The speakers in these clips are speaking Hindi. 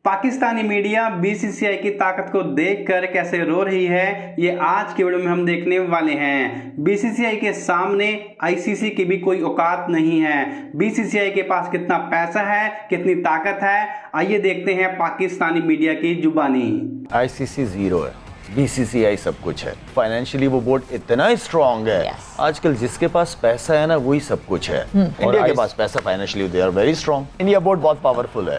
पाकिस्तानी मीडिया बीसीसीआई की ताकत को देखकर कैसे रो रही है, ये आज के वीडियो में हम देखने वाले हैं। बीसीसीआई के सामने आईसीसी की भी कोई औकात नहीं है। बीसीसीआई के पास कितना पैसा है, कितनी ताकत है, आइए देखते हैं पाकिस्तानी मीडिया की जुबानी। आईसीसी जीरो है, बीसीसीआई सब कुछ है। फाइनेंशियली वो बोर्ड इतना स्ट्रांग है। आजकल जिसके पास पैसा है ना वही सब कुछ है। इंडिया के पास पैसा, financially they are very strong. India board बहुत पावरफुल है।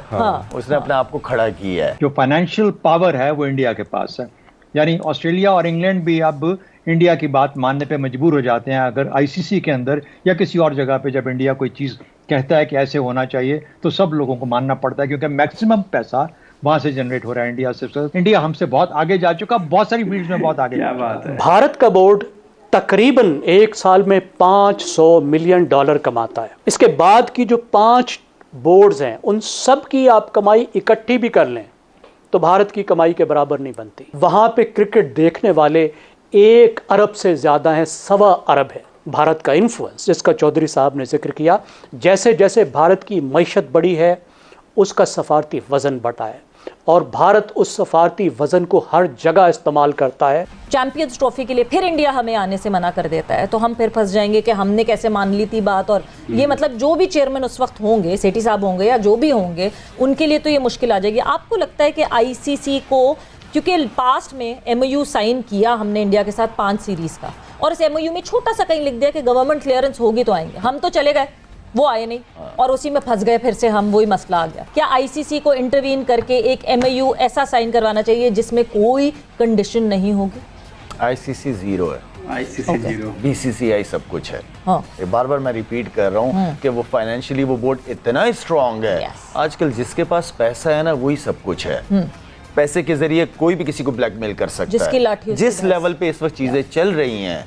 उसने अपने आप को खड़ा किया है। जो फाइनेंशियल पावर है वो इंडिया के पास है। यानी ऑस्ट्रेलिया और इंग्लैंड भी अब इंडिया की बात मानने पे मजबूर हो जाते हैं। अगर आईसीसी के अंदर या किसी और जगह पे जब इंडिया कोई चीज़ कहता है कि ऐसे होना चाहिए तो सब लोगों को मानना पड़ता है, क्योंकि मैक्सिमम पैसा वहां से जनरेट हो रहा है इंडिया से। इंडिया हमसे बहुत आगे जा चुका, बहुत सारी फील्ड्स में बहुत आगे जा चुका है। भारत का बोर्ड तकरीबन एक साल में $500 मिलियन कमाता है। इसके बाद की जो 5 बोर्ड्स हैं उन सब की आप कमाई इकट्ठी भी कर लें तो भारत की कमाई के बराबर नहीं बनती। वहां पे क्रिकेट देखने वाले 1 अरब से ज्यादा हैं, 1.25 अरब है। भारत का इन्फ्लुएंस, जिसका चौधरी साहब ने जिक्र किया, जैसे जैसे भारत की मईशत बढ़ी है उसका सफारती वजन बढ़ा है और भारत उस सफारती वजन को हर जगह इस्तेमाल करता है। चैंपियंस ट्रॉफी के लिए फिर इंडिया हमें आने से मना कर देता है तो हम फिर फंस जाएंगे कि हमने कैसे मान ली थी बात। और ये मतलब जो भी चेयरमैन उस वक्त होंगे, सेठी साहब होंगे या जो भी होंगे, उनके लिए तो ये मुश्किल आ जाएगी। आपको लगता है कि आईसीसी को, क्योंकि पास्ट में एमओयू साइन किया हमने इंडिया के साथ 5 सीरीज का, और इस एमओयू में छोटा सा कहीं लिख दिया कि गवर्नमेंट क्लियरेंस होगी तो आएंगे, हम तो चले गए, वो आए नहीं और उसी में फंस गए, फिर से हम वही मसला आ गया। क्या आईसीसी को इंटरवीन करके एक एमओयू ऐसा साइन करवाना चाहिए जिसमें कोई कंडीशन नहीं होगी? आईसीसी जीरो है, आईसीसी जीरो, बीसीसीआई सब कुछ है। हाँ। बार बार मैं रिपीट कर रहा हूँ कि वो फाइनेंशियली वो बोर्ड इतना स्ट्रांग है। आजकल जिसके पास पैसा है ना वही सब कुछ है। पैसे के जरिए कोई भी किसी को ब्लैकमेल कर सकता है। जिस लेवल पे इस वक्त चीजें चल रही हैं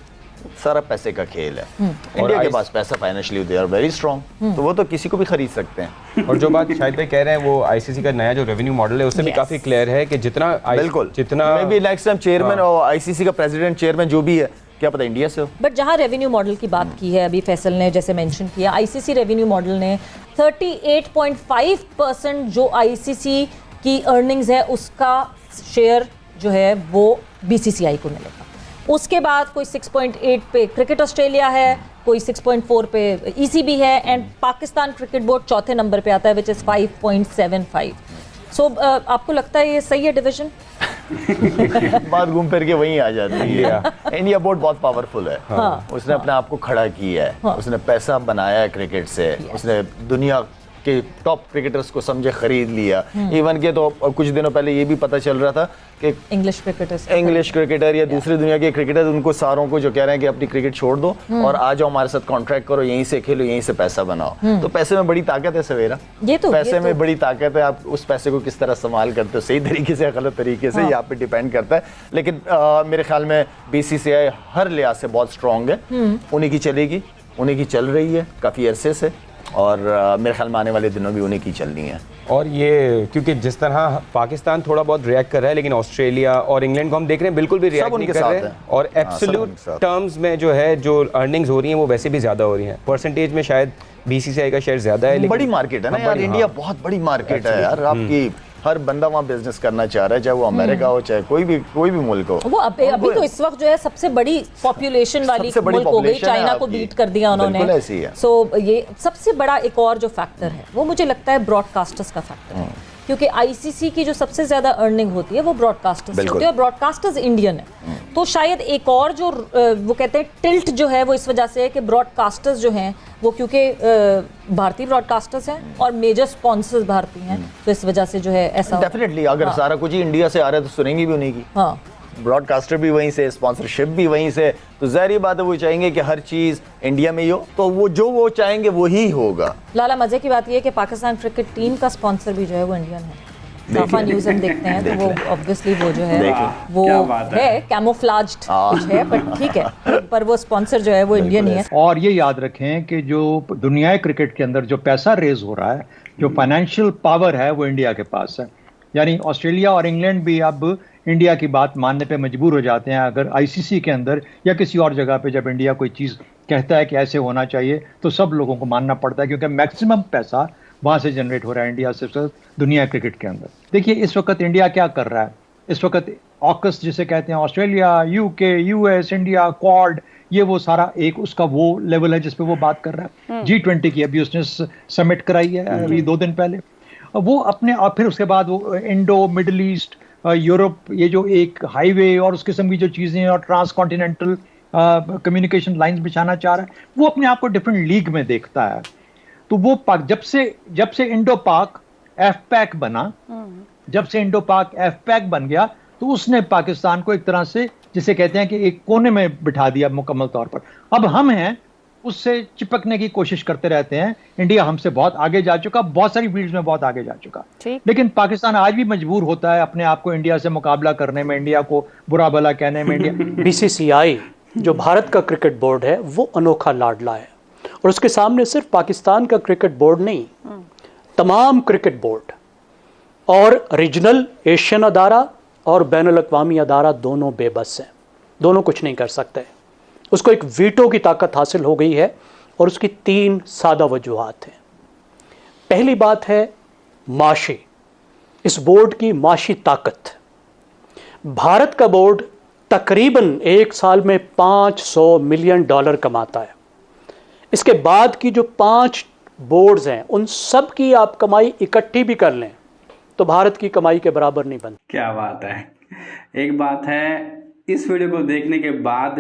सारा पैसे का खेल है। इंडिया के पास पैसा, financially they are very strong, तो वो तो किसी को भी खरीद सकते हैं। और जो बात शाहिद भाई कह रहे हैं वो आईसीसी का नया जो रेवेन्यू मॉडल है उससे भी काफी क्लियर है कि जितना बिल्कुल जितना may be next time chairman और आईसीसी का प्रेसिडेंट, चेयरमैन जो भी है, क्या पता इंडिया से हो। बट जहां रेवेन्यू मॉडल की बात की है अभी फैसल ने जैसे मेंशन किया, आईसीसी रेवेन्यू मॉडल ने 38.5% जो आईसीसी की अर्निंग्स है उसका शेयर जो है वो बीसीसीआई को मिलेगा। उसके बाद कोई 6.8 पे क्रिकेट ऑस्ट्रेलिया है, कोई 6.4 पे ईसीबी है, एंड पाकिस्तान क्रिकेट बोर्ड चौथे नंबर पे आता है विच इज़ 5.75। सो आपको लगता है ये सही है डिवीजन? बात घूम फिर के वहीं आ जाती है। इंडिया बोर्ड बहुत पावरफुल है। उसने अपने आप को खड़ा किया है। उसने पैसा बनाया है क्रिकेट से। उसने दुनिया के टॉप क्रिकेटर्स को समझे खरीद लिया। इवन के तो कुछ दिनों पहले ये भी पता चल रहा था कि इंग्लिश क्रिकेटर या दूसरी दुनिया के क्रिकेटर, उनको सारों को जो कह रहे हैं कि अपनी क्रिकेट छोड़ दो और आ जाओ हमारे साथ कॉन्ट्रैक्ट करो, यहीं से खेलो, यहीं से पैसा बनाओ। तो पैसे में बड़ी ताकत है सवेरा, पैसे में बड़ी ताकत है। आप उस पैसे को किस तरह इस्तेमाल करते हो, सही तरीके से या गलत तरीके से, यहाँ पे डिपेंड करता है। लेकिन मेरे ख्याल में बीसीसीआई हर लिहाज से बहुत स्ट्रांग है। उन्हीं की चलेगी, उन्हीं की चल रही है काफी अरसे से, और मेरे ख्याल में आने वाले दिनों भी उन्हीं की चलनी है। और ये क्योंकि जिस तरह पाकिस्तान थोड़ा बहुत रिएक्ट कर रहा है, लेकिन ऑस्ट्रेलिया और इंग्लैंड को हम देख रहे हैं बिल्कुल भी रिएक्ट नहीं कर रहे हैं। और एब्सोल्यूट टर्म्स में जो है जो अर्निंग्स हो रही हैं वो वैसे भी ज्यादा हो रही हैं। परसेंटेज में शायद बीसीसीआई का शेयर ज्यादा है, लेकिन बड़ी मार्केट है ना यार। इंडिया बहुत बड़ी मार्केट है यार। आपकी हर बंदा वहाँ बिजनेस करना चाह रहा है, चाहे वो अमेरिका हो चाहे कोई भी मुल्क हो। वो अभी तो इस वक्त जो है सबसे बड़ी पॉपुलेशन वाली मुल्क हो गई, चाइना को बीट कर दिया उन्होंने। सो ये सबसे बड़ा एक और जो फैक्टर है वो मुझे लगता है ब्रॉडकास्टर्स का फैक्टर है, क्योंकि आईसीसी की जो सबसे ज्यादा अर्निंग होती है वो ब्रॉडकास्टर्स से होती है और ब्रॉडकास्टर्स इंडियन है। तो शायद एक और जो वो कहते हैं टिल्ट जो है वो इस वजह से है कि ब्रॉडकास्टर्स जो हैं वो क्योंकि भारतीय ब्रॉडकास्टर्स हैं और मेजर स्पॉन्सर्स भारतीय हैं, तो इस वजह से जो है ऐसा डेफिनेटली अगर सारा कुछ ही इंडिया से आ रहा है तो सुनेंगी भी उन्हीं की। हाँ, ब्रॉडकास्टर भी वहीं से, स्पॉन्सरशिप भी वहीं से, तो जाहिर बात है वो चाहेंगे कि हर चीज इंडिया में ही हो, तो वो चाहेंगे वही होगा। लाला, मजे की बात यह है कि पाकिस्तान क्रिकेट टीम का स्पॉन्सर भी जो है वो इंडियन है। साफा न्यूज़ हम देखते हैं तो वो ऑब्वियसली वो जो है वो है कैमोफ्लाज्ड कुछ है, पर ठीक है, पर वो स्पॉन्सर जो है वो इंडियन ही है। और ये याद रखें कि जो दुनिया क्रिकेट के अंदर जो पैसा रेज हो रहा है, जो फाइनेंशियल पावर है वो इंडिया के पास है। यानी ऑस्ट्रेलिया और इंग्लैंड भी अब इंडिया की बात मानने पे मजबूर हो जाते हैं। अगर आईसीसी के अंदर या किसी और जगह पे जब इंडिया कोई चीज़ कहता है कि ऐसे होना चाहिए तो सब लोगों को मानना पड़ता है, क्योंकि मैक्सिमम पैसा वहाँ से जनरेट हो रहा है इंडिया से दुनिया क्रिकेट के अंदर। देखिए इस वक्त इंडिया क्या कर रहा है, इस वक्त ऑकस जिसे कहते हैं, Australia, UK, US, India, quad, ये वो सारा एक उसका वो लेवल है जिसपे वो बात कर रहा है। G20 की अभी उसने समिट कराई है अभी 2 दिन पहले। वो अपने, और फिर उसके बाद वो इंडो, मिडल ईस्ट, यूरोप, ये जो एक हाईवे और उस किस्म की जो चीज़ें और ट्रांस कॉन्टिनेंटल कम्युनिकेशन लाइंस बिछाना चाह रहा है, वो अपने आप को डिफरेंट लीग में देखता है। तो वो जब से इंडो पाक एफपैक बना, जब से इंडो पाक एफपैक बन गया, तो उसने पाकिस्तान को एक तरह से जिसे कहते हैं कि एक कोने में बिठा दिया मुकम्मल तौर पर। अब हम हैं उससे चिपकने की कोशिश करते रहते हैं। इंडिया हमसे बहुत आगे जा चुका, बहुत सारी फील्ड्स में बहुत आगे जा चुका, लेकिन पाकिस्तान आज भी मजबूर होता है अपने आप को इंडिया से मुकाबला करने में, इंडिया को बुरा भला कहने में। इंडिया बीसीसीआई जो भारत का क्रिकेट बोर्ड है वो अनोखा लाडला है, और उसके सामने सिर्फ पाकिस्तान का क्रिकेट बोर्ड नहीं, तमाम क्रिकेट बोर्ड और रीजनल एशियन अदारा और बैनुल-अक़वामी अदारा दोनों बेबस हैं, दोनों कुछ नहीं कर सकते। उसको एक वीटो की ताकत हासिल हो गई है, और उसकी 3 सादा वजूहात हैं। पहली बात है माशी, इस बोर्ड की माशी ताकत। भारत का बोर्ड तकरीबन एक साल में $500 मिलियन कमाता है। इसके बाद की जो 5 बोर्ड्स हैं उन सब की आप कमाई इकट्ठी भी कर लें तो भारत की कमाई के बराबर नहीं बनती। क्या बात है। एक बात है, इस वीडियो को देखने के बाद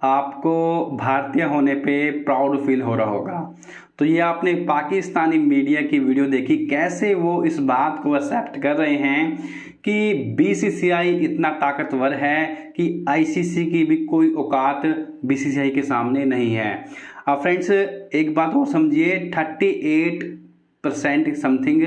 आपको भारतीय होने पे प्राउड फील हो रहा होगा। तो ये आपने पाकिस्तानी मीडिया की वीडियो देखी, कैसे वो इस बात को एक्सेप्ट कर रहे हैं कि बीसीसीआई इतना ताकतवर है कि आईसीसी की भी कोई औकात बीसीसीआई के सामने नहीं है। अब फ्रेंड्स एक बात और समझिए, 38% समथिंग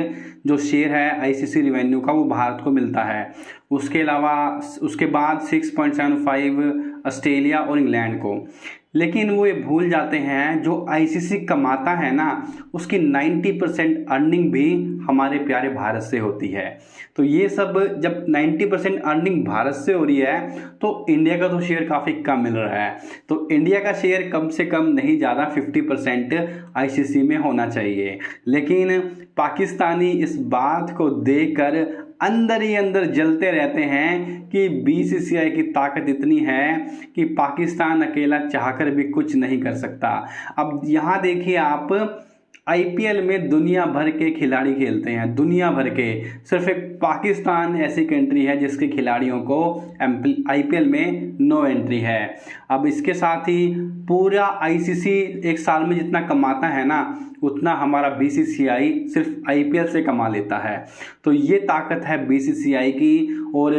जो शेयर है आईसीसी रिवेन्यू का वो भारत को मिलता है। उसके अलावा उसके बाद 6.75 ऑस्ट्रेलिया और इंग्लैंड को। लेकिन वो ये भूल जाते हैं जो आईसीसी कमाता है ना, उसकी 90% अर्निंग भी हमारे प्यारे भारत से होती है। तो ये सब जब 90% अर्निंग भारत से हो रही है तो इंडिया का तो शेयर काफ़ी कम मिल रहा है। तो इंडिया का शेयर कम से कम नहीं ज़्यादा 50% आईसीसी में होना चाहिए। लेकिन पाकिस्तानी इस बात को देखकर अंदर ही अंदर जलते रहते हैं कि बीसीसीआई की ताकत इतनी है कि पाकिस्तान अकेला चाहकर भी कुछ नहीं कर सकता। अब यहाँ देखिए आप, आईपीएल में दुनिया भर के खिलाड़ी खेलते हैं, दुनिया भर के। सिर्फ एक पाकिस्तान ऐसी कंट्री है जिसके खिलाड़ियों को आईपीएल में नो एंट्री है। अब इसके साथ ही पूरा आईसीसी एक साल में जितना कमाता है ना, उतना हमारा बीसीसीआई सिर्फ आईपीएल से कमा लेता है। तो ये ताकत है बीसीसीआई की, और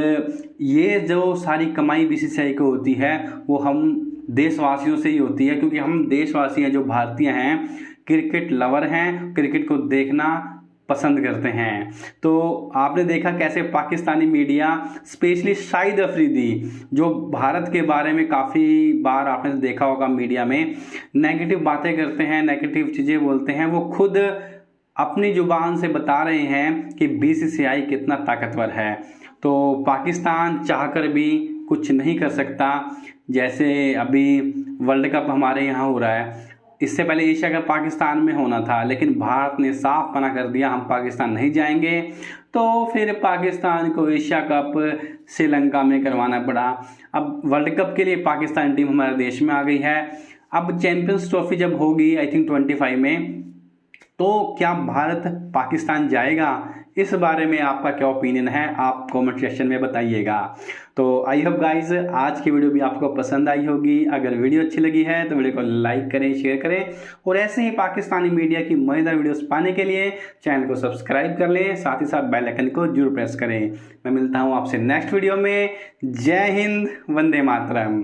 ये जो सारी कमाई बीसीसीआई को होती है वो हम देशवासियों से ही होती है, क्योंकि हम देशवासी हैं जो भारतीय हैं, क्रिकेट लवर हैं, क्रिकेट को देखना पसंद करते हैं। तो आपने देखा कैसे पाकिस्तानी मीडिया, स्पेशली शाहिद अफरीदी, जो भारत के बारे में काफ़ी बार आपने देखा होगा मीडिया में नेगेटिव बातें करते हैं, नेगेटिव चीज़ें बोलते हैं, वो खुद अपनी जुबान से बता रहे हैं कि बीसीसीआई कितना ताकतवर है। तो पाकिस्तान चाहकर भी कुछ नहीं कर सकता। जैसे अभी वर्ल्ड कप हमारे यहाँ हो रहा है, इससे पहले एशिया कप पाकिस्तान में होना था, लेकिन भारत ने साफ मना कर दिया हम पाकिस्तान नहीं जाएंगे। तो फिर पाकिस्तान को एशिया कप श्रीलंका में करवाना पड़ा। अब वर्ल्ड कप के लिए पाकिस्तान टीम हमारे देश में आ गई है। अब चैंपियंस ट्रॉफी जब होगी आई थिंक 25 में, तो क्या भारत पाकिस्तान जाएगा? इस बारे में आपका क्या ओपिनियन है, आप कमेंट सेक्शन में बताइएगा। तो आई होप गाइज आज की वीडियो भी आपको पसंद आई होगी। अगर वीडियो अच्छी लगी है तो वीडियो को लाइक करें, शेयर करें, और ऐसे ही पाकिस्तानी मीडिया की मजेदार वीडियोस पाने के लिए चैनल को सब्सक्राइब कर लें, साथ ही साथ बेल आइकन को जरूर प्रेस करें। मैं मिलता हूँ आपसे नेक्स्ट वीडियो में। जय हिंद, वंदे मातरम।